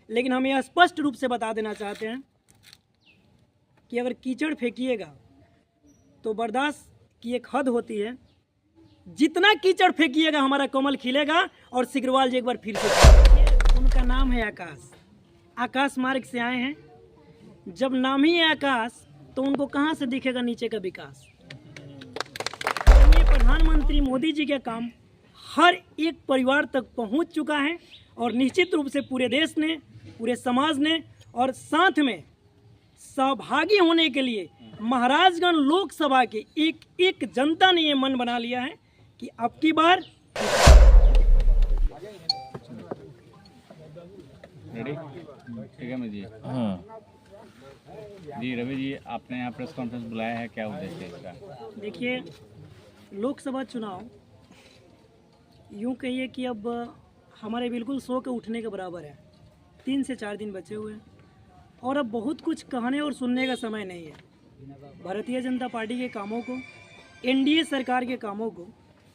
लेकिन हम यह स्पष्ट रूप से बता देना चाहते हैं कि अगर कीचड़ फेंकिएगा तो बर्दाश्त की एक हद होती है। जितना कीचड़ फेंकिएगा हमारा कमल खिलेगा और सिग्रीवाल जी एक बार फिर से। उनका नाम है आकाश, आकाश मार्ग से आए हैं। जब नाम ही है आकाश तो उनको कहाँ से दिखेगा नीचे का विकास। प्रधानमंत्री मोदी जी का काम हर एक परिवार तक पहुंच चुका है और निश्चित रूप से पूरे देश ने, पूरे समाज ने और साथ में सहभागी होने के लिए महाराजगंज लोकसभा के एक एक जनता ने ये मन बना लिया है कि अब की बार ठीक है जी। जी रवि जी, आपने यहाँ प्रेस कॉन्फ्रेंस बुलाया है, क्या उद्देश्य है इसका? देखिए, लोकसभा चुनाव यूँ कहिए कि अब हमारे बिल्कुल सो के उठने के बराबर है। 3 से 4 दिन बचे हुए हैं और अब बहुत कुछ कहने और सुनने का समय नहीं है। भारतीय जनता पार्टी के कामों को, एनडीए सरकार के कामों को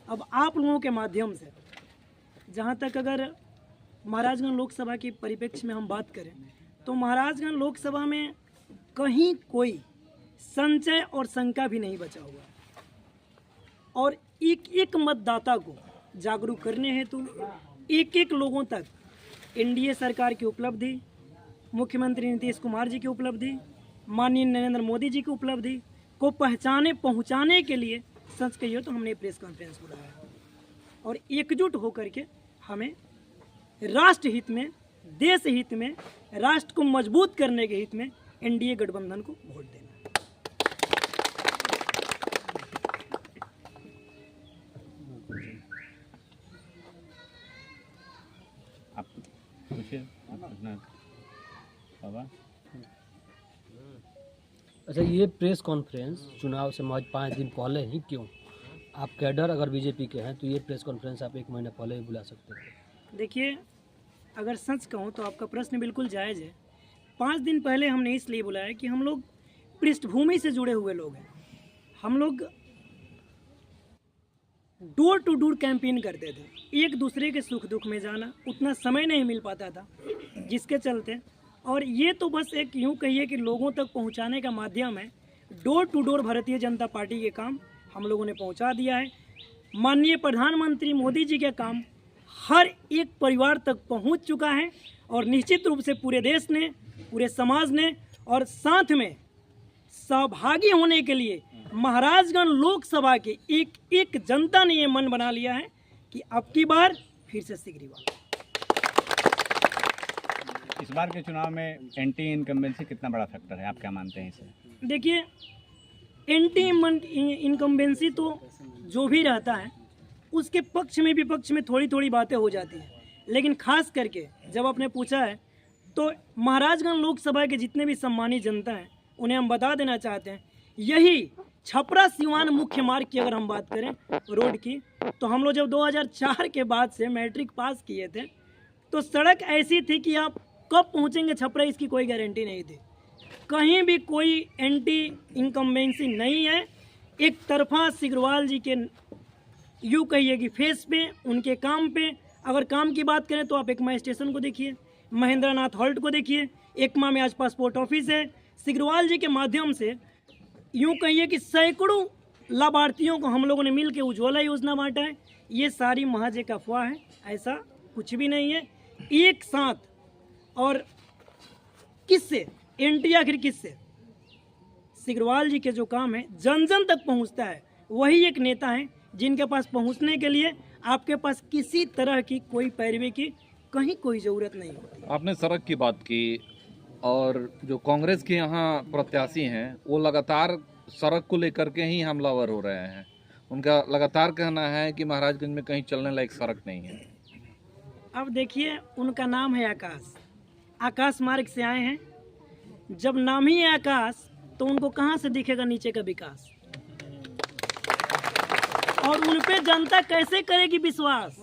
अब आप लोगों के माध्यम से, जहाँ तक अगर महाराजगंज लोकसभा की परिप्रेक्ष्य में हम बात करें तो महाराजगंज लोकसभा में कहीं कोई संशय और शंका भी नहीं बचा हुआ और एक एक मतदाता को जागरूक करने हेतु एक एक लोगों तक एनडीए सरकार की उपलब्धि, मुख्यमंत्री नीतीश कुमार जी की उपलब्धि, माननीय नरेंद्र मोदी जी की उपलब्धि को पहुंचाने के लिए सच कहिए तो हमने प्रेस कॉन्फ्रेंस बुलाया और एकजुट होकर के हमें राष्ट्र हित में, देश हित में, राष्ट्र को मजबूत करने के हित में एनडीए गठबंधन को वोट देना। आप पूछिए अपना बाबा। अच्छा, ये प्रेस कॉन्फ्रेंस चुनाव से महज 5 दिन पहले ही क्यों? आप कैडर अगर बीजेपी के हैं तो ये प्रेस कॉन्फ्रेंस आप 1 महीना पहले ही बुला सकते थे। देखिए, अगर सच कहूँ तो आपका प्रश्न बिल्कुल जायज़ है। 5 दिन पहले हमने इसलिए बुलाया कि हम लोग पृष्ठभूमि से जुड़े हुए लोग हैं। हम लोग डोर टू डोर कैंपेन करते थे, एक दूसरे के सुख दुख में जाना उतना समय नहीं मिल पाता था, जिसके चलते, और ये तो बस एक यूँ कहिए कि लोगों तक पहुंचाने का माध्यम है। Door to door Bharatiya Janata party के काम हम लोगों ने पहुंचा दिया है। माननीय प्रधानमंत्री मोदी जी का काम हर एक परिवार तक पहुंच चुका है और निश्चित रूप से पूरे देश ने, पूरे समाज ने और साथ में सहभागी होने के लिए महाराजगंज लोकसभा के एक एक जनता ने ये मन बना लिया है कि अब की बार फिर से सिग्रीवाल। इस बार के चुनाव में एंटी इनकम्बेंसी कितना बड़ा फैक्टर है, आप क्या मानते हैं इसे? देखिए, एंटी इनकम्बेंसी तो जो भी रहता है उसके पक्ष में विपक्ष में थोड़ी थोड़ी बातें हो जाती हैं, लेकिन खास करके जब आपने पूछा है तो महाराजगंज लोकसभा के जितने भी सम्मानित जनता हैं उन्हें हम बता देना चाहते हैं, यही छपरा सिवान मुख्य मार्ग की अगर हम बात करें रोड की, तो हम लोग जब 2004 के बाद से मैट्रिक पास किए थे तो सड़क ऐसी थी कि आप कब पहुंचेंगे छपरा इसकी कोई गारंटी नहीं थी। कहीं भी कोई एंटी इनकम्बेंसी नहीं है। एक तरफा सिग्रीवाल जी के यूँ कहिए कि फेस पे, उनके काम पे, अगर काम की बात करें तो आप एकमा स्टेशन को देखिए, महेंद्रनाथ हॉल्ट को देखिए, एकमा में आज पासपोर्ट ऑफिस है। सिग्रीवाल जी के माध्यम से यूँ कहिए कि सैकड़ों लाभार्थियों को हम लोगों ने मिल के उज्ज्वला योजना बांटा है। ये सारी महज एक अफवाह है, ऐसा कुछ भी नहीं है। एक साथ और किससे एंटी, आखिर किससे? सिग्रीवाल जी के जो काम है जन जन तक पहुंचता है, वही एक नेता है जिनके पास पहुंचने के लिए आपके पास किसी तरह की कोई पैरवी की कहीं कोई ज़रूरत नहीं होती। आपने सड़क की बात की और जो कांग्रेस के यहाँ प्रत्याशी हैं वो लगातार सड़क को लेकर के ही हमलावर हो रहे हैं। उनका लगातार कहना है कि महाराजगंज में कहीं चलने लायक सड़क नहीं है। अब देखिए, उनका नाम है आकाश, आकाश मार्ग से आए हैं। जब नाम ही है आकाश तो उनको कहाँ से दिखेगा नीचे का विकास, और उन पे जनता कैसे करेगी विश्वास?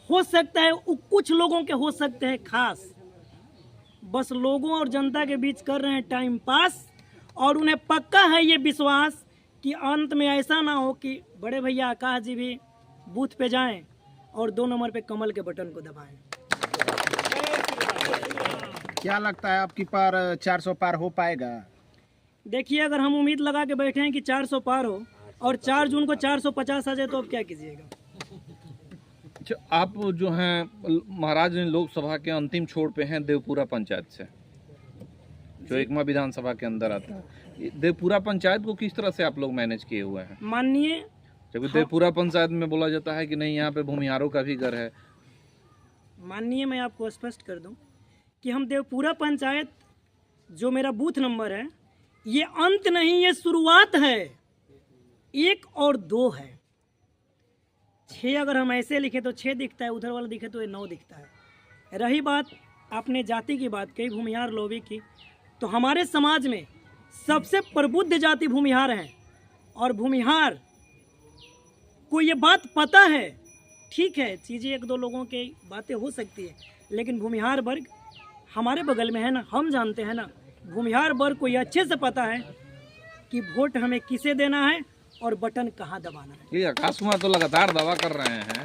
हो सकता है कुछ लोगों के हो सकते हैं खास, बस लोगों और जनता के बीच कर रहे हैं टाइम पास, और उन्हें पक्का है ये विश्वास कि अंत में ऐसा ना हो कि बड़े भैया आकाश जी भी बूथ पे जाएं और 2 नंबर पे कमल के बटन को दबाएं। क्या लगता है आपकी पार 400 पार हो पाएगा? देखिए, अगर हम उम्मीद लगा के बैठे हैं कि 400 पार हो और 4 जून को 450 आ जाए तो अब क्या कीजिएगा? अच्छा, आप जो हैं महाराजगंज लोकसभा के अंतिम छोर पे हैं देवपुरा पंचायत से, जो एकमा विधानसभा के अंदर आता है। ये देवपुरा पंचायत को किस तरह से आप लोग मैनेज किए हुए हैं? माननीय, जबकि देवपुरा पंचायत में बोला जाता है कि नहीं, यहाँ पे भूमिहारों का भी घर है। माननीय, मैं आपको स्पष्ट कर दूं कि हम देवपुरा पंचायत, जो मेरा बूथ नंबर है, ये अंत नहीं, ये शुरुआत है। 1 और 2 है। 6 अगर हम ऐसे लिखे तो 6 दिखता है, उधर वाला दिखे तो ये 9 दिखता है। रही बात आपने जाति की बात कही, भूमिहार लॉबी की, तो हमारे समाज में सबसे प्रबुद्ध जाति भूमिहार हैं। और भूमिहार को ये बात पता है, ठीक है, चीज़ें 1-2 लोगों की बातें हो सकती है, लेकिन भूमिहार वर्ग हमारे बगल में है ना, हम जानते हैं ना। भूमिहार वर्ग को ये अच्छे से पता है कि वोट हमें किसे देना है और बटन कहाँ दबाना है। ये आकाश कुमार तो लगातार दावा कर रहे हैं,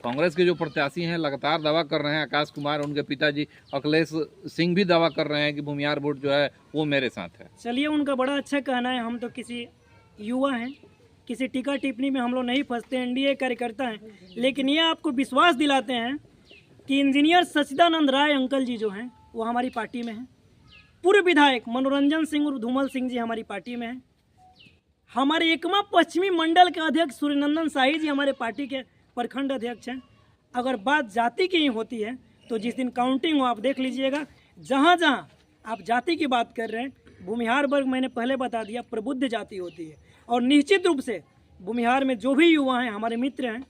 कांग्रेस के जो प्रत्याशी हैं लगातार दावा कर रहे हैं, आकाश कुमार, उनके पिताजी अखिलेश सिंह भी दावा कर रहे हैं कि भूमिहार वोट जो है वो मेरे साथ है। चलिए, उनका बड़ा अच्छा कहना है। हम तो किसी युवा हैं, किसी टीका टिप्पणी में हम लोग नहीं फंसते, एनडीए कार्यकर्ता हैं। लेकिन ये आपको विश्वास दिलाते हैं कि इंजीनियर सचिदानंद राय अंकल जी जो हैं वो हमारी पार्टी में हैं। पूर्व विधायक मनोरंजन सिंह और धूमल सिंह जी हमारी पार्टी में हैं। हमारे एकमा पश्चिमी मंडल के अध्यक्ष सूर्यनंदन शाही जी हमारे पार्टी के प्रखंड अध्यक्ष हैं। अगर बात जाति की ही होती है तो जिस दिन काउंटिंग हो आप देख लीजिएगा, जहाँ जहाँ आप जाति की बात कर रहे हैं, भूमिहार वर्ग मैंने पहले बता दिया प्रबुद्ध जाति होती है। और निश्चित रूप से भूमिहार में जो भी युवा हैं, हमारे मित्र हैं,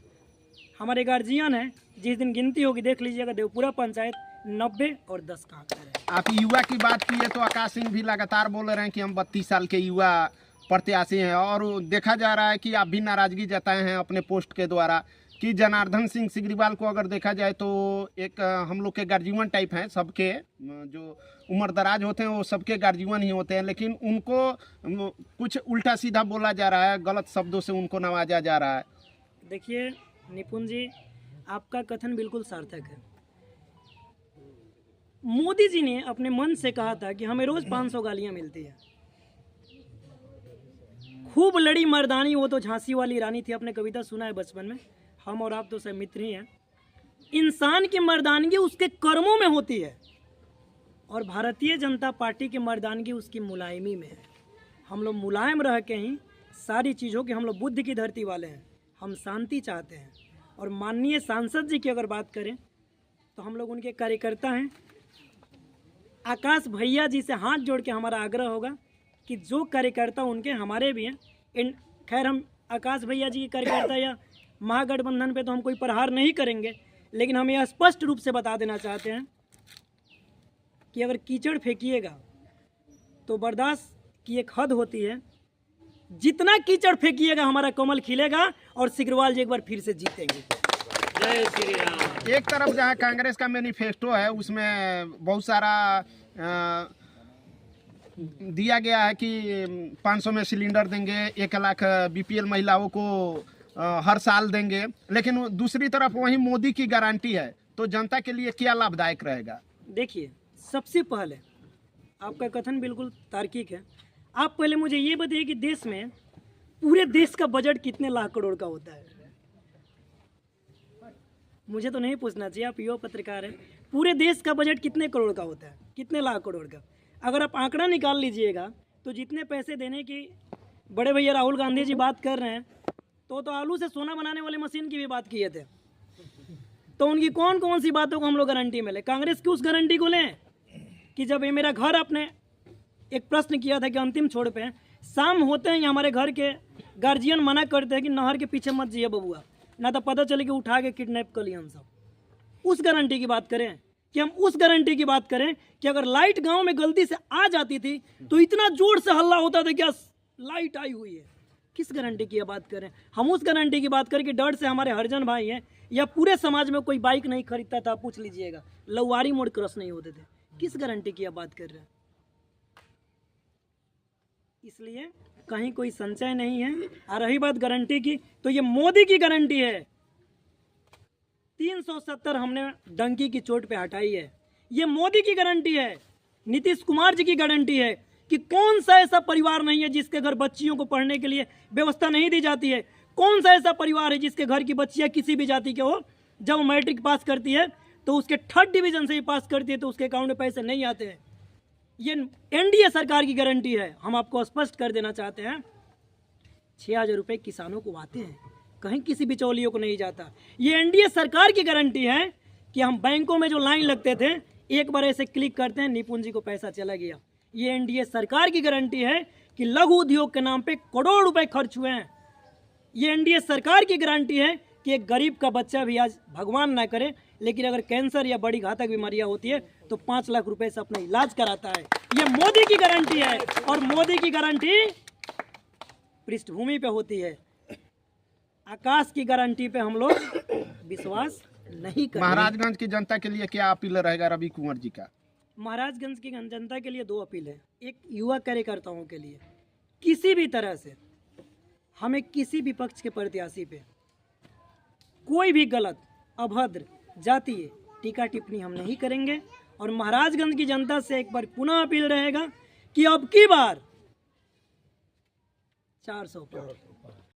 हमारे गार्जियन हैं, जिस दिन गिनती होगी देख लीजिएगा, देवपुरा पंचायत 90 और 10 का आंकड़ा है। आप युवा की बात की है तो आकाश सिंह भी लगातार बोल रहे हैं कि हम 32 साल के युवा प्रत्याशी हैं, और देखा जा रहा है कि आप भी नाराजगी जताए हैं अपने पोस्ट के द्वारा कि जनार्दन सिंह सिग्रीवाल को अगर देखा जाए तो एक हम लोग के गार्जियन टाइप हैं, सबके जो उम्र दराज होते हैं वो सबके गार्जियन ही होते हैं, लेकिन उनको कुछ उल्टा सीधा बोला जा रहा है, गलत शब्दों से उनको नवाजा जा रहा है। देखिए निपुण जी, आपका कथन बिल्कुल सार्थक है। मोदी जी ने अपने मन से कहा था कि हमें रोज 500 गालियां मिलती है। खूब लड़ी मर्दानी, वो तो झांसी वाली रानी थी, आपने कविता सुना है बचपन में। हम और आप तो सब मित्र ही हैं। इंसान की मर्दानगी उसके कर्मों में होती है, और भारतीय जनता पार्टी की मर्दानगी उसकी मुलायमी में है। हम लोग मुलायम रह के ही सारी चीज़ों के, हम लोग बुद्ध की धरती वाले हैं, हम शांति चाहते हैं। और माननीय सांसद जी की अगर बात करें तो हम लोग उनके कार्यकर्ता हैं। आकाश भैया जी से हाथ जोड़ के हमारा आग्रह होगा कि जो कार्यकर्ता उनके हमारे भी हैं, खैर हम आकाश भैया जी के कार्यकर्ता या महागठबंधन पे तो हम कोई प्रहार नहीं करेंगे, लेकिन हम यह स्पष्ट रूप से बता देना चाहते हैं कि अगर कीचड़ फेंकिएगा तो बर्दाश्त की एक हद होती है। जितना कीचड़ फेंकिएगा हमारा कमल खिलेगा और सिग्रीवाल जी एक बार फिर से जीतेंगे। जय श्री राम। एक तरफ जहां कांग्रेस का मैनिफेस्टो है उसमें बहुत सारा दिया गया है कि 500 में सिलेंडर देंगे, 1 लाख बीपीएल महिलाओं को हर साल देंगे, लेकिन दूसरी तरफ वहीं मोदी की गारंटी है, तो जनता के लिए क्या लाभदायक रहेगा? देखिए, सबसे पहले आपका कथन बिल्कुल तार्किक है। आप पहले मुझे ये बताइए कि देश में पूरे देश का बजट कितने लाख करोड़ का होता है? मुझे तो नहीं पूछना चाहिए, आप युवा पत्रकार हैं। पूरे देश का बजट कितने करोड़ का होता है, कितने लाख करोड़ का? अगर आप आंकड़ा निकाल लीजिएगा तो जितने पैसे देने की बड़े भैया राहुल गांधी जी बात कर रहे हैं, तो आलू से सोना बनाने वाली मशीन की भी बात किए थे। तो उनकी कौन कौन सी बातों को हम लोग गारंटी में लें? कांग्रेस की उस गारंटी को लें कि जब ये मेरा घर, आपने एक प्रश्न किया था कि अंतिम छोड़ पे हैं, शाम होते हैं हमारे घर के गार्जियन मना करते हैं कि नहर के पीछे मत जाइए बबुआ, ना तो पता चले कि उठा के किडनैप कर लिया हम सब। उस गारंटी की बात करें कि हम उस गारंटी की बात करें कि अगर लाइट गांव में गलती से आ जाती थी तो इतना जोर से हल्ला होता था, क्या लाइट आई हुई है? किस गारंटी की बात करें? हम उस गारंटी की बात करें कि डर से हमारे हरिजन भाई हैं या पूरे समाज में कोई बाइक नहीं खरीदता था, पूछ लीजिएगा, लौवारी मोड़ क्रॉस नहीं होते थे। किस गारंटी की बात कर रहे हैं? इसलिए कहीं कोई संचय नहीं है। और रही बात गारंटी की, तो ये मोदी की गारंटी है। 370 हमने डंकी की चोट पे हटाई है। ये मोदी की गारंटी है, नीतीश कुमार जी की गारंटी है कि कौन सा ऐसा परिवार नहीं है जिसके घर बच्चियों को पढ़ने के लिए व्यवस्था नहीं दी जाती है। कौन सा ऐसा परिवार है जिसके घर की बच्चियां किसी भी जाति के हो, जब वो मैट्रिक पास करती है तो उसके 3rd डिवीजन से ही पास करती है तो उसके अकाउंट में पैसे नहीं आते हैं। ये एनडीए सरकार की गारंटी है। हम आपको स्पष्ट कर देना चाहते हैं, 6,000 रुपये किसानों को आते हैं, कहीं किसी बिचौलियों को नहीं जाता। ये एनडीए सरकार की गारंटी है कि हम बैंकों में जो लाइन लगते थे, एक बार ऐसे क्लिक करते हैं, निपुण जी को पैसा चला गया। ये एनडीए सरकार की गारंटी है कि लघु उद्योग के नाम पे करोड़ रुपए खर्च हुए हैं। ये एनडीए सरकार की गारंटी है कि एक गरीब का बच्चा भी, आज भगवान ना करे, लेकिन अगर कैंसर या बड़ी घातक बीमारियां होती है तो 5 लाख रुपए से अपना इलाज कराता है। ये मोदी की गारंटी है, और मोदी की गारंटी पृष्ठभूमि पे होती है, आकाश की गारंटी पे हम लोग विश्वास नहीं करते। महाराजगंज की जनता के लिए क्या अपील रहेगा रवि कुंवर जी का? महाराजगंज की जनता के लिए 2 अपील है। एक, युवा कार्यकर्ताओं के लिए, किसी भी तरह से हमें किसी भी पक्ष के प्रत्याशी पे कोई भी गलत, अभद्र, जातीय टीका टिप्पणी हम नहीं करेंगे। और महाराजगंज की जनता से एक बार पुनः अपील रहेगा कि अब की बार 400 पर